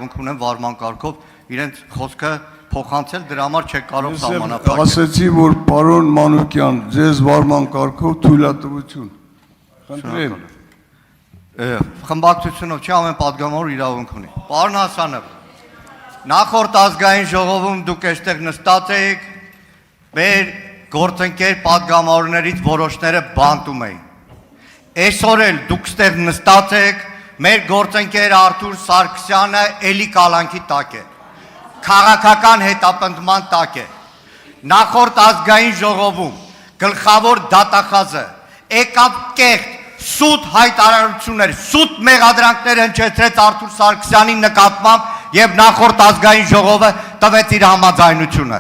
իրավունք ունեն վարման կարգով իրենց խոսքը փոխանցել, դրա համար չեք կարող սահմանափակել։ Ասացի, որ պարոն Մանուկյան, ձեզ վարման կարգով թույլատվություն։ Խնդրեմ։ Խմբակցությունով չի, ամեն պատգամավոր իրավունք ունի։ Պարոն Հասանով, նախորդ ազգային ժողովում դուք այստեղ նստած եք, մեր գործընկեր պատգամավորներից որոշները բանտում էին։ Այսօր էլ դուք այստեղ նստած եք, մեր գործընկեր Արթուր Սարգսյանը էլի կալանքի տակ է, քաղաքական հետապնդման տակ է։ Նախորդ ազգային ժողովում գլխավոր դատախազը եկավ կեղտ, սուտ հայտարարություններ, սուտ մեղադրանքներ հնչեցրեց Արթուր Սարգսյանի նկատմամբ եւ նախորդ ազգային ժողովը տվեց իր համաձայնությունը։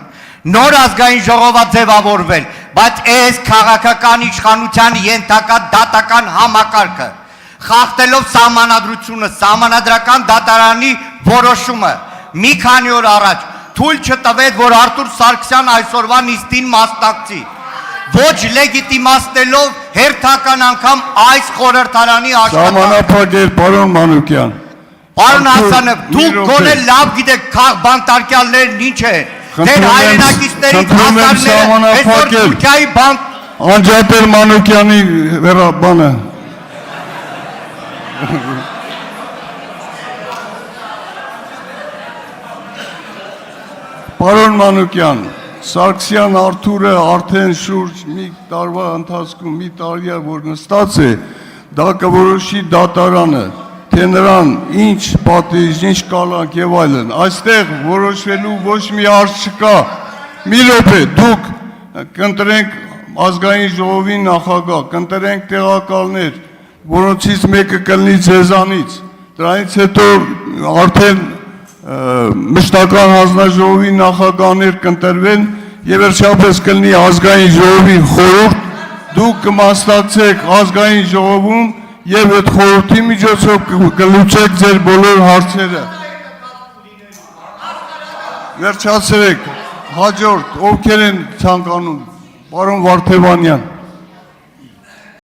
Նոր ազգային ժողովը ձևավորվել, բայց այս քաղաքական իշխանության ենթակա դատական համակարգը խախտելով սահմանադրությունը, սահմանադրական դատարանի որոշումը մի քանի օր առաջ թույլ չտվեց, որ Արթուր Սարգսյան այսօրվա նիստին մասնակցի, ոչ լեգիտիմացնելով հերթական անգամ այս խորհրդարանի աշխատանքը։ Սահմանափակել, պարոն Մանուկյան։ Պարոն Հասանով, դուք գոնե լավ գիտեք բանտարկյալներն ինչ է, դեր հայրենակիցներից հասարները, այսօր Թուրքիայի բանտ։ Անջատել Մանուկյանի բանը։ Պարոն Մանուկյան, Սարգսյան Արթուրը արդեն շուրջ մի տարվա ընթացքում մի տարի որ նստած է, դա կորոշի դատարանը, թե նրան ինչ պատիժ, ինչ կալանք եւ այլն։ Այստեղ որոշվելու ոչ մի հարց չկա։ Մի րոպե, դուք կընտրենք ազգային ժողովի նախագահ, կընտրենք տեղակալներ, որոնցից մեկը կլինի ձեզանից։ Դրանից հետո արդեն մշտական հանձնաժողովի նախագահներ կընտրվեն եւ վերջապես կլինի ազգային ժողովի խորհուրդ, դուք կմասնակցեք ազգային ժողովում եւ այդ խորհրդի միջոցով կլուծեք ձեր բոլոր հարցերը։ Վերջացրեք, հաջորդ ովքեր են ցանկանում, պարոն Վարդևանյան։